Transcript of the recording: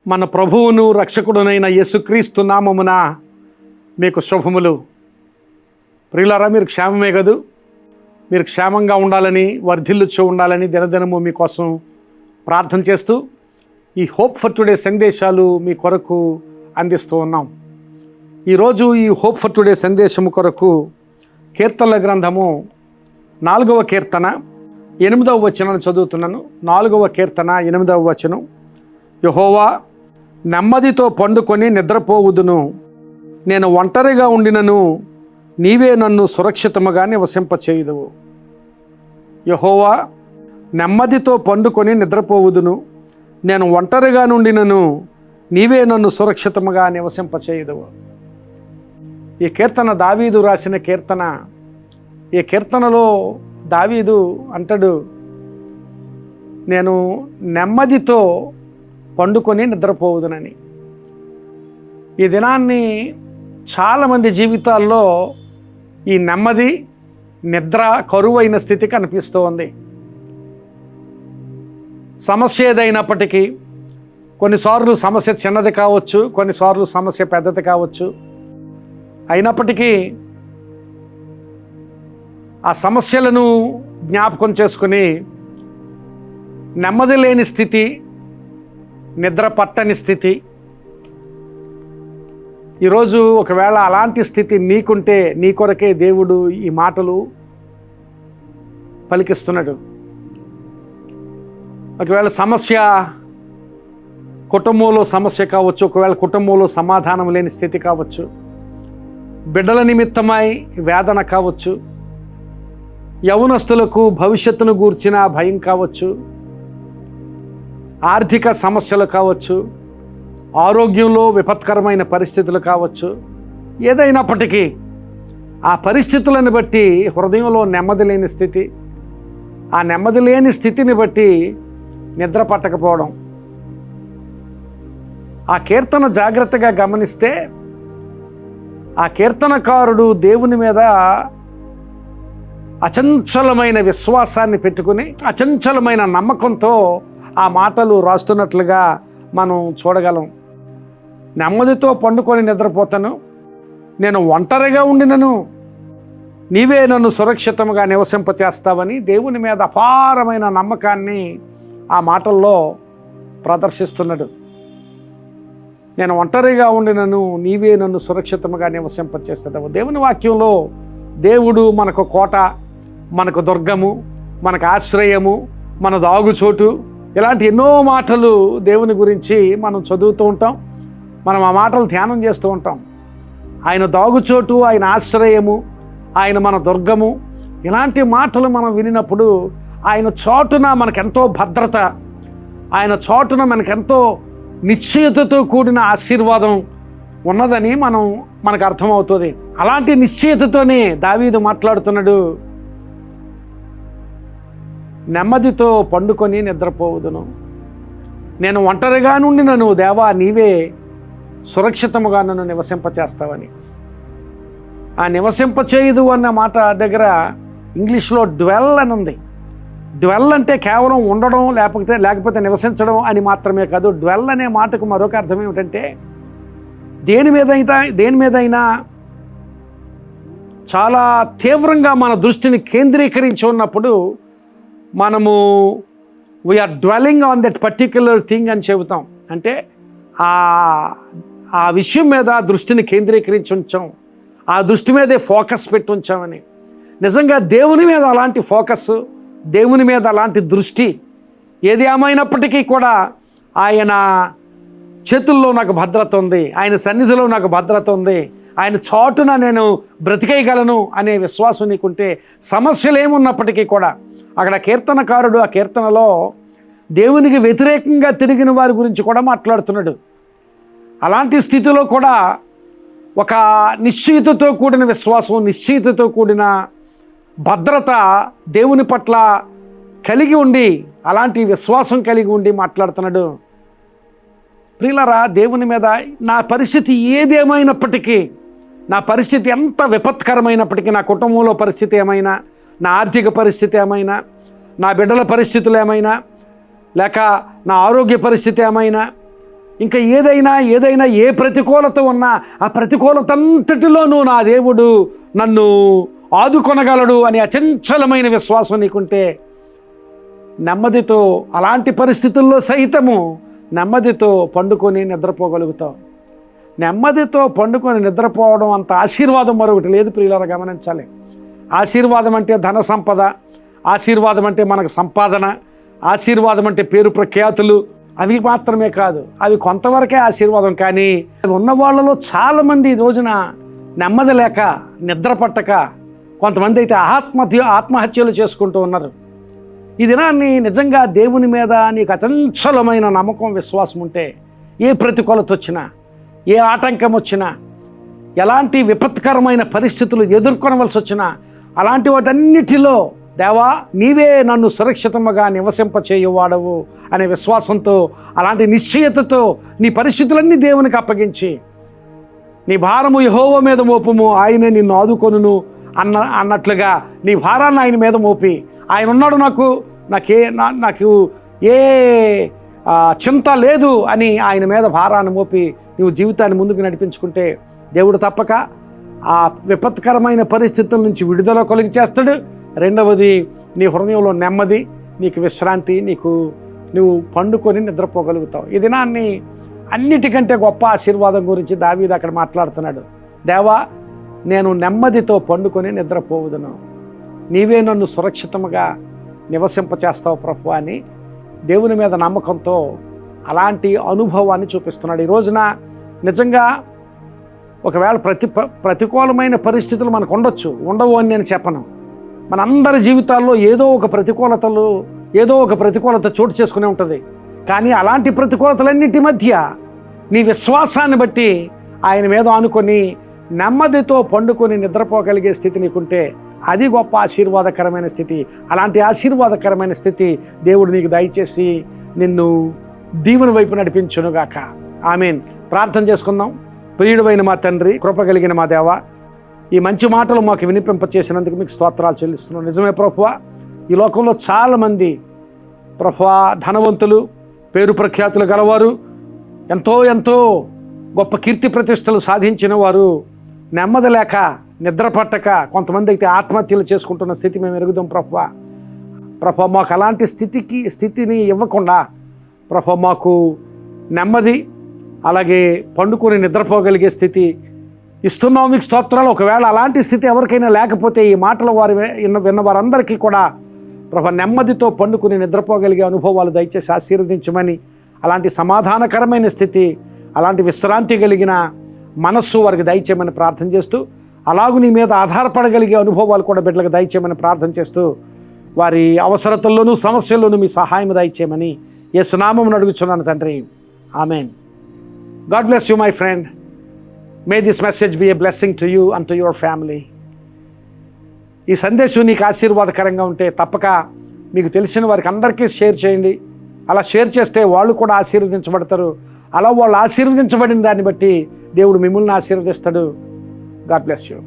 మన ప్రభువును రక్షకుడునైన యేసుక్రీస్తు నామమున మీకు శుభములు. ప్రియులారా, మీరు క్షేమమే కదూ? మీరు క్షేమంగా ఉండాలని, వర్ధిల్లుచూ ఉండాలని దినదినము మీకోసం ప్రార్థన చేస్తూ ఈ హోప్ ఫర్ టుడే సందేశాలు మీ కొరకు అందిస్తూ ఉన్నాం. ఈరోజు ఈ హోప్ ఫర్ టుడే సందేశము కొరకు కీర్తనల గ్రంథము 4వ కీర్తన 8వ వచనం చదువుతున్నాను. 4వ కీర్తన 8వ వచనం. యెహోవా, నెమ్మదితో పండుకొని నిద్రపోవుదును, నేను ఒంటరిగా ఉండినను నీవే నన్ను సురక్షితముగా నివసింపచేయుదువు. యెహోవా, నెమ్మదితో పండుకొని నిద్రపోవుదును, నేను ఒంటరిగా నుండినను నీవే నన్ను సురక్షితముగా నివసింపచేయుదువు. ఈ కీర్తన దావీదు రాసిన కీర్తన. ఈ కీర్తనలో దావీదు అంటాడు, నేను నెమ్మదితో పండుకొని నిద్రపోవుదునని. ఈ దినాన్ని చాలామంది జీవితాల్లో ఈ నెమ్మది, నిద్ర కరువైన స్థితి కనిపిస్తూ ఉంది. సమస్య ఏదైనప్పటికీ కొన్నిసార్లు సమస్య చిన్నది కావచ్చు, కొన్నిసార్లు సమస్య పెద్దది కావచ్చు. అయినప్పటికీ ఆ సమస్యలను జ్ఞాపకం చేసుకుని నెమ్మది లేని స్థితి, నిద్ర పట్టని స్థితి. ఈరోజు ఒకవేళ అలాంటి స్థితి నీకుంటే నీ కొరకే దేవుడు ఈ మాటలు పలికిస్తున్నాడు. ఒకవేళ సమస్య కుటుంబంలో సమస్య కావచ్చు, ఒకవేళ కుటుంబంలో సమాధానం లేని స్థితి కావచ్చు, బిడ్డల నిమిత్తమై వేదన కావచ్చు, యౌవనస్తులకు భవిష్యత్తును గూర్చిన భయం కావచ్చు, ఆర్థిక సమస్యలు కావచ్చు, ఆరోగ్యంలో విపత్కరమైన పరిస్థితులు కావచ్చు. ఏదైనప్పటికీ ఆ పరిస్థితులను బట్టి హృదయంలో నెమ్మది లేని స్థితి, ఆ నెమ్మది లేని స్థితిని బట్టి నిద్ర పట్టకపోవడం. ఆ కీర్తన జాగ్రత్తగా గమనిస్తే ఆ కీర్తనకారుడు దేవుని మీద అచంచలమైన విశ్వాసాన్ని పెట్టుకుని, అచంచలమైన నమ్మకంతో ఆ మాటలు రాస్తున్నట్లుగా మనం చూడగలం. నెమ్మదితో పండుకొని నిద్రపోతాను, నేను ఒంటరిగా ఉండినను నీవే నన్ను సురక్షితంగా నివసింపచేస్తావని దేవుని మీద అపారమైన నమ్మకాన్ని ఆ మాటల్లో ప్రదర్శిస్తున్నాడు. నేను ఒంటరిగా ఉండినను నీవే నన్ను సురక్షితంగా నివసింపచేస్తావు. దేవుని వాక్యంలో దేవుడు మనకు కోట, మనకు దుర్గము, మనకు ఆశ్రయము, మన దాగుచోటు, ఇలాంటి ఎన్నో మాటలు దేవుని గురించి మనం చదువుతూ ఉంటాం. మనం ఆ మాటలు ధ్యానం చేస్తూ ఉంటాం. ఆయన దాగుచోటు, ఆయన ఆశ్రయము, ఆయన మన దుర్గము, ఇలాంటి మాటలు మనం వినినప్పుడు ఆయన చాటున మనకెంతో భద్రత, ఆయన చాటున మనకెంతో నిశ్చయతతో కూడిన ఆశీర్వాదం ఉన్నదని మనకు అర్థమవుతుంది. అలాంటి నిశ్చయతతోనే దావీదు మాట్లాడుతున్నాడు, నెమ్మదితో పండుకొని నిద్రపోవుదును, నేను ఒంటరిగా నుండి నన్ను దేవా నీవే సురక్షితముగా నన్ను నివసింపచేస్తావని. ఆ నివసింపచేయదు అన్న మాట దగ్గర ఇంగ్లీష్లో డ్వెల్ అని ఉంది. డ్వెల్ అంటే కేవలం ఉండడం, లేకపోతే నివసించడం అని మాత్రమే కాదు. డ్వెల్ అనే మాటకు మరొక అర్థం ఏమిటంటే దేని మీదైనా చాలా తీవ్రంగా మన దృష్టిని కేంద్రీకరించి ఉన్నప్పుడు మనము we are dwelling on that particular thing అని చెబుతాం. అంటే ఆ విషయం మీద దృష్టిని కేంద్రీకరించి ఉంచాం, ఆ దృష్టి మీదే ఫోకస్ పెట్టి ఉంచామని. నిజంగా దేవుని మీద అలాంటి ఫోకస్, దేవుని మీద అలాంటి దృష్టి ఏది ఏమైనప్పటికీ కూడా ఆయన చేతుల్లో నాకు భద్రత ఉంది, ఆయన సన్నిధిలో నాకు భద్రత ఉంది, ఆయన చాటున నేను బ్రతికేయగలను అనే విశ్వాసం నీకుంటే సమస్యలు ఏమున్నప్పటికీ కూడా. అక్కడ కీర్తనకారుడు ఆ కీర్తనలో దేవునికి వ్యతిరేకంగా తిరిగిన వారి గురించి కూడా మాట్లాడుతున్నాడు. అలాంటి స్థితిలో కూడా ఒక నిశ్చయితతో కూడిన విశ్వాసం, నిశ్చయితతో కూడిన భద్రత దేవుని పట్ల కలిగి ఉండి, అలాంటి విశ్వాసం కలిగి ఉండి మాట్లాడుతున్నాడు. ప్రియులారా, దేవుని మీద నా పరిస్థితి ఏదేమైనప్పటికీ, నా పరిస్థితి ఎంత విపత్కరమైనప్పటికీ, నా కుటుంబంలో పరిస్థితి ఏమైనా, నా ఆర్థిక పరిస్థితి ఏమైనా, నా బిడ్డల పరిస్థితులు ఏమైనా, లేక నా ఆరోగ్య పరిస్థితి ఏమైనా, ఇంకా ఏదైనా ఏ ప్రతికూలత ఉన్నా ఆ ప్రతికూలత అంతటిలోనూ నా దేవుడు నన్ను ఆదుకొనగలడు అని అచంచలమైన విశ్వాసం నీకుంటే నెమ్మదితో అలాంటి పరిస్థితుల్లో సైతము నెమ్మదితో పండుకొని నిద్రపోగలుగుతావు. నెమ్మదితో పండుకొని నిద్రపోవడం అంత ఆశీర్వాదం మరొకటి లేదు ప్రియులారా, గమనించాలి. ఆశీర్వాదం అంటే ధన సంపద, ఆశీర్వాదం అంటే మనకు సంపాదన, ఆశీర్వాదం అంటే పేరు ప్రఖ్యాతులు, అవి మాత్రమే కాదు. అవి కొంతవరకే ఆశీర్వాదం. కానీ అవి ఉన్న వాళ్ళలో చాలామంది ఈ రోజున నెమ్మది లేక నిద్ర పట్టక కొంతమంది అయితే ఆత్మహత్యలు చేసుకుంటూ ఉన్నారు. ఈ దినాన్ని నిజంగా దేవుని మీద నీకు అచంచలమైన నమ్మకం, విశ్వాసం ఉంటే ఏ ప్రతికూలత వచ్చినా, ఏ ఆటంకం వచ్చినా, ఎలాంటి విపత్కరమైన పరిస్థితులు ఎదుర్కొనవలసి వచ్చినా, అలాంటి వాటన్నిటిలో దేవా నీవే నన్ను సురక్షితంగా నివసింపచేయువాడవు అనే విశ్వాసంతో, అలాంటి నిశ్చయతతో నీ పరిస్థితులన్నీ దేవునికి అప్పగించి నీ భారము యెహోవా మీద మోపుము, ఆయనే నిన్ను ఆదుకొనును అన్నట్లుగా నీ భారాన్ని ఆయన మీద మోపి, ఆయన ఉన్నాడు, నాకు ఏ చింత లేదు అని ఆయన మీద భారాన్ని మోపి నువ్వు జీవితాన్ని ముందుకు నడిపించుకుంటే దేవుడు తప్పక ఆ విపత్కరమైన పరిస్థితుల నుంచి విడుదల కలిగి చేస్తాడు. రెండవది, నీ హృదయంలో నెమ్మది, నీకు విశ్రాంతి, నువ్వు పండుకొని నిద్రపోగలుగుతావు. ఈ దినాన్ని అన్నిటికంటే గొప్ప ఆశీర్వాదం గురించి దావీదు అక్కడ మాట్లాడుతున్నాడు. దేవా, నేను నెమ్మదితో పండుకొని నిద్రపోవుదును, నీవే నన్ను సురక్షితంగా నివసింపచేస్తావు ప్రభువా అని దేవుని మీద నమ్మకంతో అలాంటి అనుభవాన్ని చూపిస్తున్నాడు. ఈ రోజున నిజంగా ఒకవేళ ప్రతికూలమైన పరిస్థితులు మనకు ఉండవు అని నేను చెప్పను. మనందరి జీవితాల్లో ఏదో ఒక ప్రతికూలత చోటు చేసుకునే ఉంటుంది. కానీ అలాంటి ప్రతికూలతలన్నింటి మధ్య నీ విశ్వాసాన్ని బట్టి ఆయన మీద ఆనుకొని నెమ్మదితో పండుకొని నిద్రపోగలిగే స్థితి నీకుంటే అది గొప్ప ఆశీర్వాదకరమైన స్థితి. అలాంటి ఆశీర్వాదకరమైన స్థితి దేవుడు నీకు దయచేసి నిన్ను దీవెన వైపు నడిపించునుగాక. ఆమేన్. ప్రార్థన చేసుకుందాం. ప్రియుడైన మా తండ్రి, కృప కలిగిన మా దేవ, ఈ మంచి మాటలు మాకు వినిపింపచేసినందుకు మీకు స్తోత్రాలు చెల్లిస్తున్నాం. నిజమే ప్రభువా, ఈ లోకంలో చాలామంది ప్రభువా ధనవంతులు, పేరు ప్రఖ్యాతులు గలవారు, ఎంతో గొప్ప కీర్తి ప్రతిష్టలు సాధించిన వారు నెమ్మది లేక నిద్ర పట్టక కొంతమంది అయితే ఆత్మహత్యలు చేసుకుంటున్న స్థితి మేము ఎరుగుదాం ప్రభువా. మాకు అలాంటి స్థితిని ఇవ్వకుండా మాకు నెమ్మది, అలాగే పండుకొని నిద్రపోగలిగే స్థితి ఇస్తున్నావు, మీకు స్తోత్రాలు. ఒకవేళ అలాంటి స్థితి ఎవరికైనా లేకపోతే ఈ మాటలు విన్న వారందరికీ కూడా నెమ్మదితో పండుకొని నిద్రపోగలిగే అనుభవాలు దయచేసి ఆశీర్వదించమని, అలాంటి సమాధానకరమైన స్థితి, అలాంటి విశ్రాంతి కలిగిన మనస్సు వారికి దయచేయమని ప్రార్థన చేస్తూ, అలాగూ నీ మీద ఆధారపడగలిగే అనుభవాలు కూడా బిడ్డలకు దయచేయమని ప్రార్థన చేస్తూ, వారి అవసరతల్లోనూ సమస్యల్లోనూ మీ సహాయం దయచేయమని యేసు నామమున అడుగుచున్నాను తండ్రి. Amen. God bless you, my friend. May this message be a blessing to you and to your family. ఈ సందేశం నీకు ఆశీర్వాదకరంగా ఉంటే తప్పక మీకు తెలిసిన వారికి అందరికీ షేర్ చేయండి. అలా షేర్ చేస్తే వాళ్ళు కూడా ఆశీర్వదించబడతారు. అలా వాళ్ళు ఆశీర్వదించబడిన దాన్ని బట్టి దేవుడు మిమ్మల్ని ఆశీర్వదిస్తాడు. God bless you.